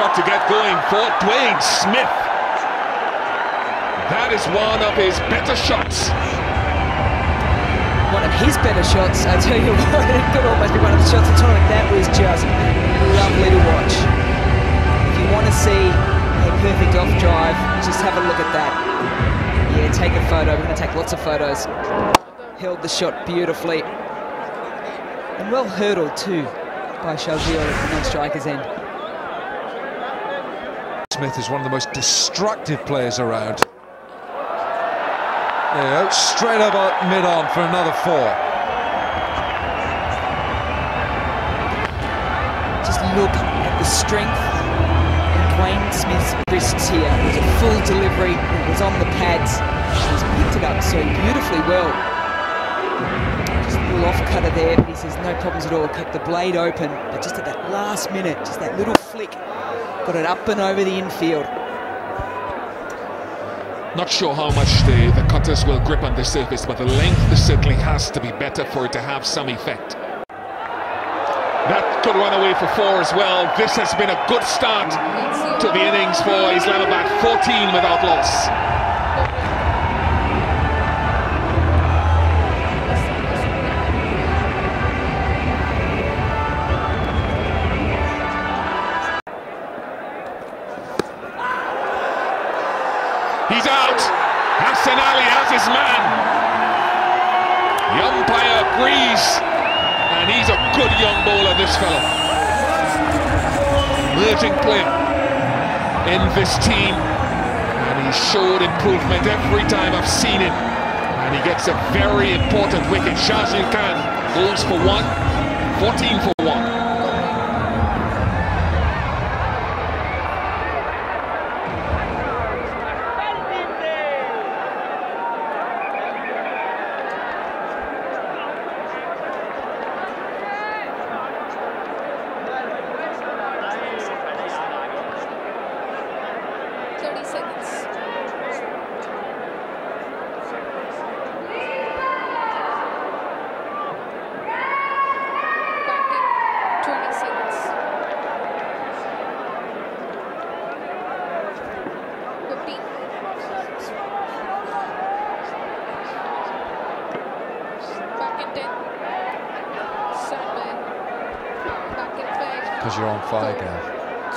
shot to get going for Dwayne Smith. That is one of his better shots. One of his better shots, I tell you what, it could almost be one of the shots of the tournament. That was just lovely to watch. If you want to see a perfect off drive, just have a look at that. Yeah, take a photo. We're going to take lots of photos. Held the shot beautifully. And well hurdled too by Shalvio at the non-striker's end. Smith is one of the most destructive players around. There you go, straight over mid-on for another 4. Just look at the strength in Dwayne Smith's wrists here. It was a full delivery, it was on the pads. He's picked it up so beautifully well. Just a little off-cutter there, but he says no problems at all. Kept the blade open, but just at that last minute, just that little flick, got it up and over the infield. Not sure how much the cutters will grip on the surface, but the length certainly has to be better for it to have some effect. That could run away for 4 as well. This has been a good start to the innings for Islamabad. 14 without loss. He's out. Hassan Ali has his man. The umpire agrees, and he's a good young bowler, this fella. Emerging player in this team, and he showed improvement every time I've seen him. And he gets a very important wicket. Shahzil Khan goes for 1, 14 for 1. Because you're on fire, Gav.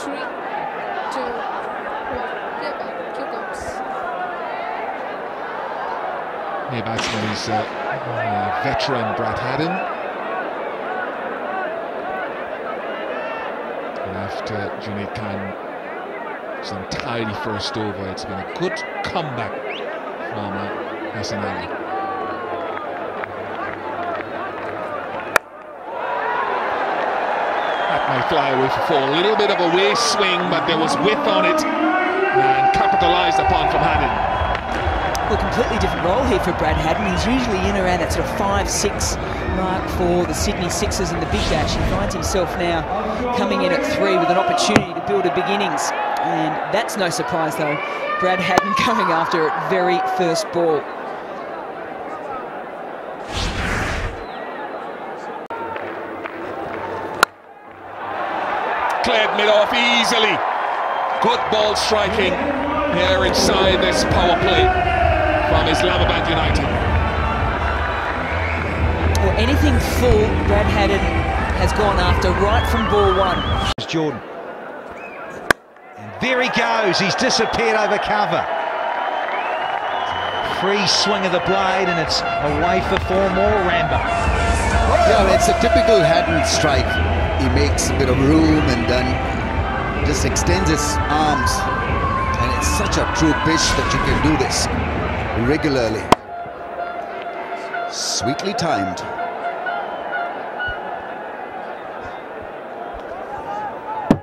3, 2, 1. Clear back. Cue comes. Here batsman is veteran Brad Haddon. And after Junaid Khan some tidy first over, it's been a good comeback from Hassan Ali. Might fly away for 4. A little bit of a waist swing, but there was width on it and capitalised upon from Haddon. Well, completely different role here for Brad Haddon. He's usually in around that sort of 5-6 mark for the Sydney Sixers in the Big Bash. He finds himself now coming in at 3 with an opportunity to build a big innings. And that's no surprise though. Brad Haddon coming after it very first ball. Cleared mid-off easily. Good ball striking here inside this power play from Islamabad United. Well, anything full, Brad Haddon has gone after right from ball 1. Jordan. And there he goes. He's disappeared over cover. Free swing of the blade, and it's away for 4 more. Ramba. Yeah, it's a typical Haddon strike. He makes a bit of room and then just extends his arms, and it's such a true pitch that you can do this regularly. Sweetly timed.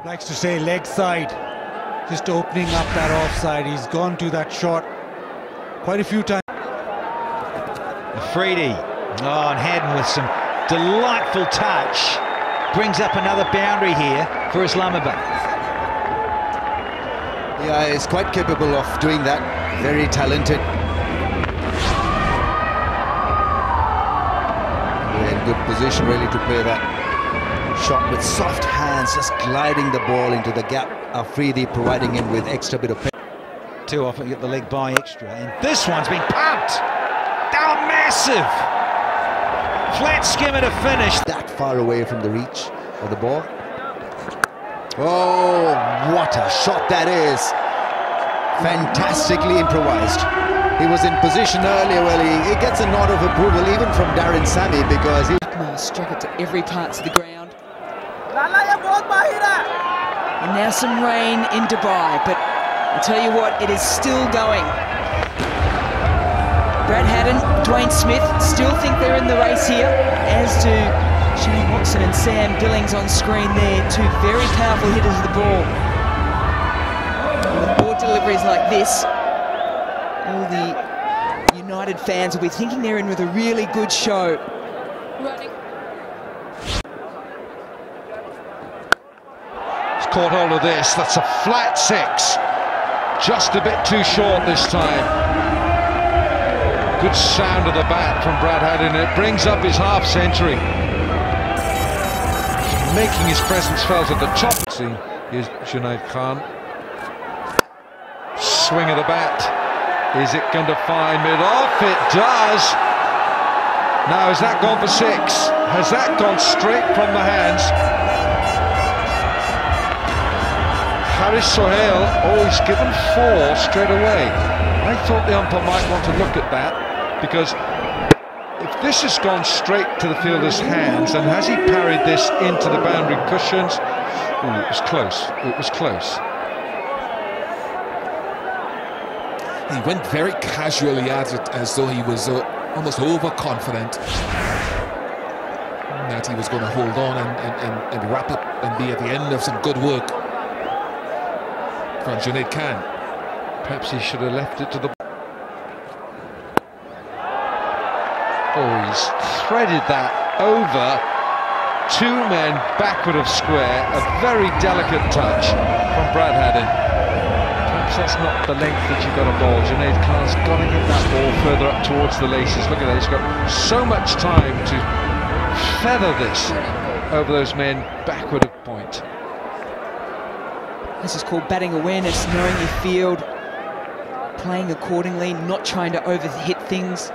Likes to say leg side, just opening up that offside. He's gone to that shot quite a few times. Afridi, and Haddon with some delightful touch. Brings up another boundary here for Islamabad. Yeah, he's quite capable of doing that. Very talented. We're in good position really to play that Shot with soft hands, just gliding the ball into the gap. Afridi providing him with extra bit of pace. Too often get the leg by extra, and this one's been pumped down, massive flat skimmer to finish. That far away from the reach of the ball. Oh, what a shot that is! Fantastically improvised. He was in position earlier. Well, he gets a nod of approval even from Darren Sammy, because he struck it to every part of the ground. And now some rain in Dubai, but I tell you what, it is still going. Brad Haddin, Dwayne Smith still think they're in the race here, as do Shane Watson and Sam Billings on screen there, two very powerful hitters of the ball. And with ball deliveries like this, all the United fans will be thinking they're in with a really good show. Running. He's caught hold of this. That's a flat 6. Just a bit too short this time. Good sound of the bat from Brad Haddin. It brings up his half-century. Making his presence felt at the top. Here's Junaid Khan. Swing of the bat. Is it going to find mid-off? It does. Now, has that gone for 6? Has that gone straight from the hands? Haris Sohail, oh, he's given 4 straight away. I thought the umpire might want to look at that, because if this has gone straight to the fielder's hands, and has he parried this into the boundary cushions? Ooh, it was close. It was close. He went very casually at it, as though he was almost overconfident that he was going to hold on and wrap up and be at the end of some good work from Junaid Khan. Perhaps he should have left it to the... Oh, he's threaded that over 2 men backward of square. A very delicate touch from Brad Haddin. Perhaps that's not the length that you've got a ball. Junaid Khan's got to get that ball further up towards the laces. Look at that, he's got so much time to feather this over those men backward of point. This is called batting awareness, knowing your field, playing accordingly, not trying to overhit things.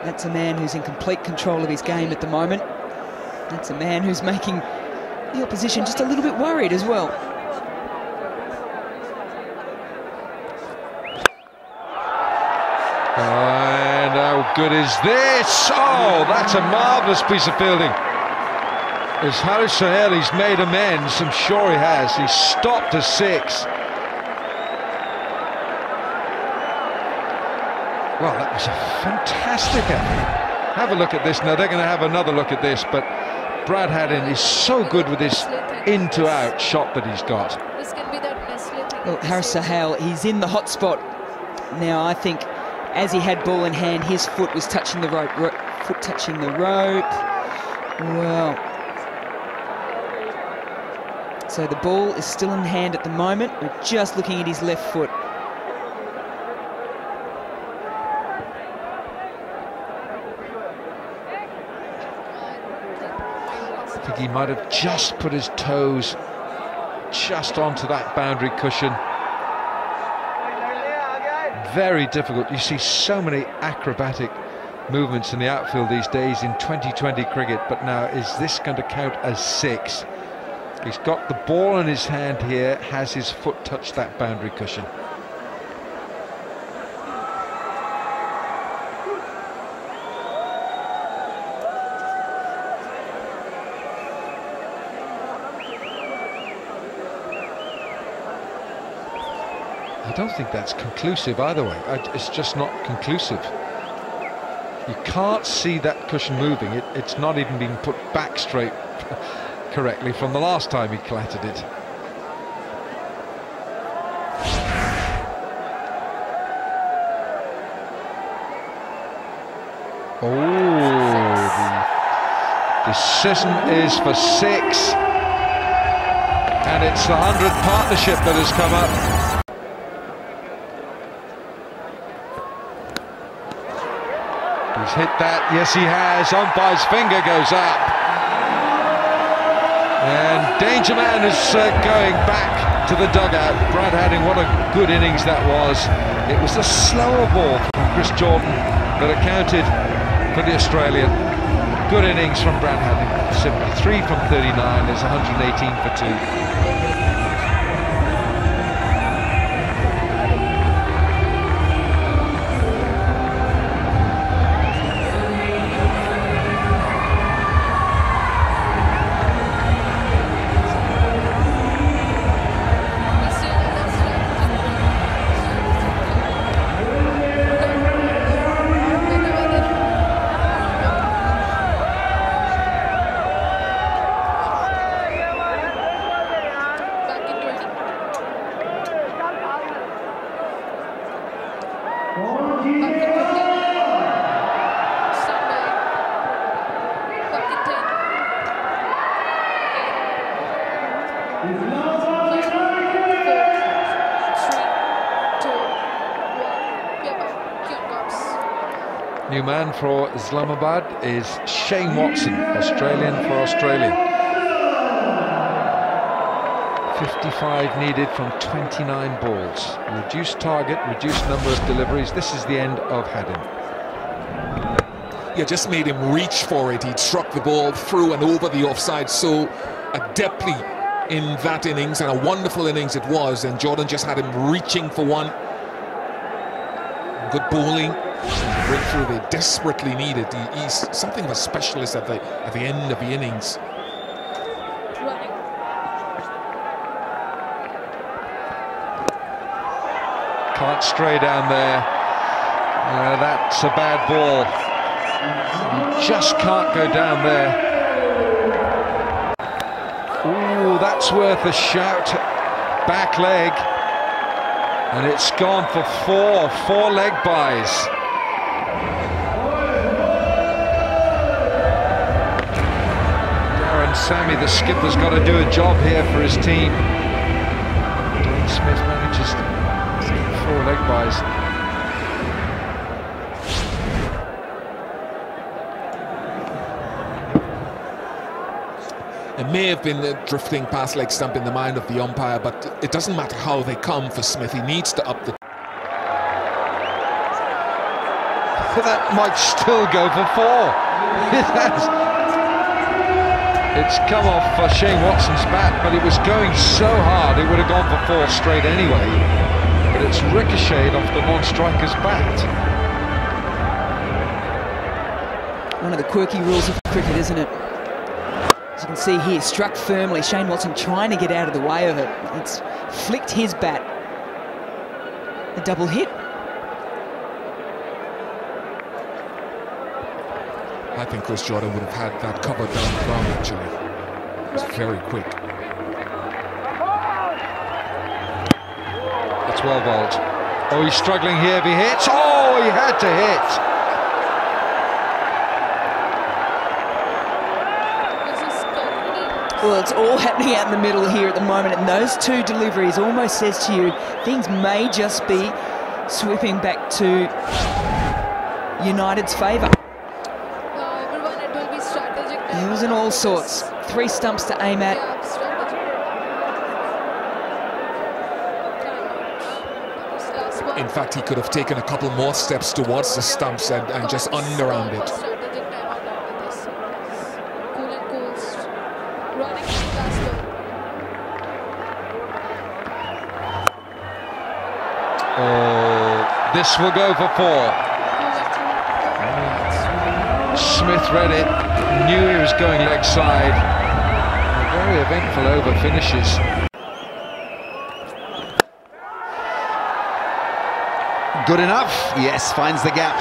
That's a man who's in complete control of his game at the moment. That's a man who's making the opposition just a little bit worried as well. And how good is this? Oh, that's a marvellous piece of fielding. As Haris Sohail, he's made amends, I'm sure he has. He's stopped a 6. Well, that was a fantastic effort. Have a look at this. Now, they're going to have another look at this, but Brad Haddin is so good with this in-to-out shot that he's got. This can be that Nestle thing. Well, Haris Sohail, he's in the hot spot. Now, I think as he had ball in hand, his foot was touching the rope. Foot touching the rope. Well... So the ball is still in hand at the moment. We're just looking at his left foot. I think he might have just put his toes just onto that boundary cushion. Very difficult. You see so many acrobatic movements in the outfield these days in 2020 cricket, but now is this going to count as 6? He's got the ball in his hand here, has his foot touched that boundary cushion. I don't think that's conclusive either way. It's just not conclusive. You can't see that cushion moving. It's not even being put back straight correctly from the last time he clattered it. Oh, the decision is for 6, and it's the 100 partnership that has come up. He's hit that, yes he has. Umpire's finger goes up. And Danger Man is going back to the dugout. Brad Hadding, what a good innings that was. It was a slower ball from Chris Jordan that accounted for the Australian. Good innings from Brad Hadding. Simply 3 from 39 is 118 for 2. New man for Islamabad is Shane Watson, Australian for Australia. 55 needed from 29 balls. Reduced target, reduced number of deliveries. This is the end of Hadding. Yeah, just made him reach for it. He struck the ball through and over the offside so adeptly in that innings, and a wonderful innings it was, and Jordan just had him reaching for one. Good bowling. The breakthrough they desperately needed. He's something of a specialist at the end of the innings. Can't stray down there. That's a bad ball. You just can't go down there. Ooh, that's worth a shout. Back leg. And it's gone for four leg byes. Sammy, the skipper's got to do a job here for his team. Dwayne Smith manages to get 4 leg byes. It may have been the drifting past leg stump in the mind of the umpire, but it doesn't matter how they come for Smith. He needs to up the... That might still go for 4. It's come off for Shane Watson's bat, but it was going so hard it would have gone for 4 straight anyway. But it's ricocheted off the non-striker's bat. One of the quirky rules of cricket, isn't it? As you can see here, struck firmly. Shane Watson trying to get out of the way of it. It's flicked his bat. A double hit. I think Chris Jordan would have had that covered down the ground, actually. It was very quick. That's well bowled. Oh, he's struggling here if he hits. Oh, he had to hit. Well, it's all happening out in the middle here at the moment, and those 2 deliveries almost says to you, things may just be sweeping back to United's favour. It was in all sorts. 3 stumps to aim at. In fact, he could have taken a couple more steps towards the stumps and just underarmed it. Oh, this will go for 4. Smith read it, knew he was going leg side. A very eventful over finishes. Good enough? Yes, finds the gap.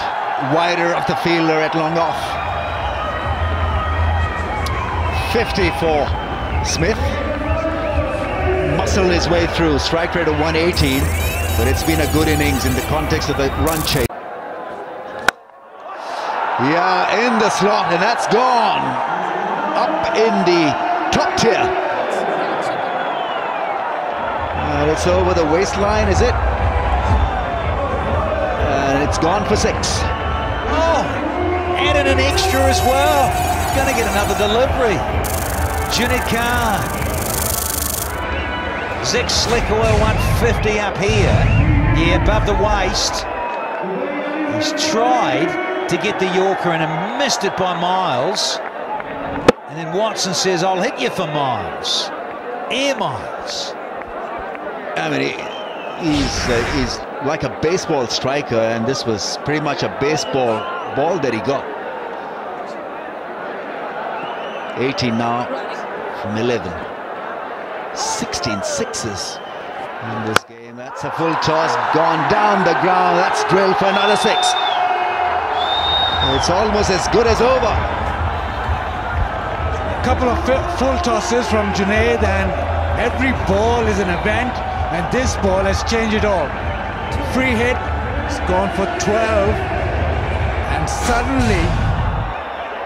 Wider of the fielder at long off. 54. Smith muscled his way through. Strike rate of 118, but it's been a good innings in the context of the run chase. Yeah, in the slot, and that's gone. Up in the top tier. And it's over the waistline, is it? And it's gone for 6. Oh, added an extra as well. Going to get another delivery. Junaid Khan. Zick Slick Oil 150 up here. Yeah, above the waist. He's tried to get the Yorker and missed it by miles. And then Watson says, I'll hit you for miles. Air miles. I mean, he's like a baseball striker, and this was pretty much a baseball ball that he got. 18 now from 11. 16 sixes in this game. That's a full toss, gone down the ground. That's drilled for another 6. It's almost as good as over. A couple of full tosses from Junaid, and every ball is an event, and this ball has changed it all. Free hit, it's gone for 12, and suddenly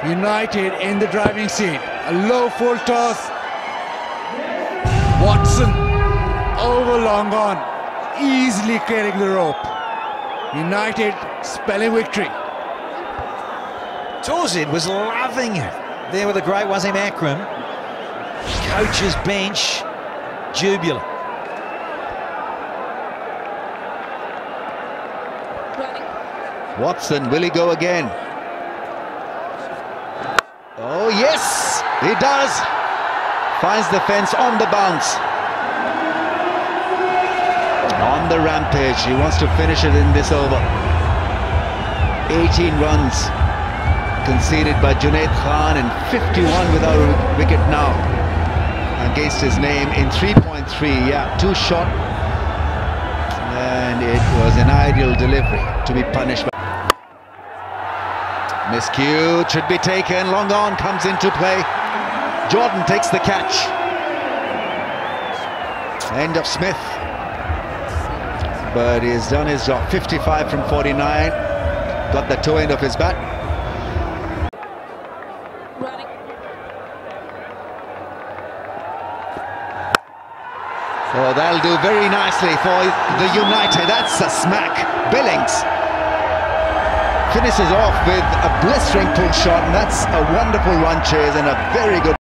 United in the driving seat. A low full toss. Watson over long on, easily clearing the rope. United spelling victory. Torzid was loving it there with the great Wasim Akram. Coach's bench, jubilant. Watson, will he go again? Oh yes, he does. Finds the fence on the bounce. On the rampage, he wants to finish it in this over. 18 runs conceded by Junaid Khan and 51 without a wicket now against his name in 3.3. Yeah, too short, and it was an ideal delivery to be punished by. Miscue should be taken. Long on comes into play. Jordan takes the catch. End of Smith, but he's done his job. 55 from 49. Got the toe end of his bat. Oh, that'll do very nicely for the United. That's a smack. Billings finishes off with a blistering pull shot, and that's a wonderful run chase and a very good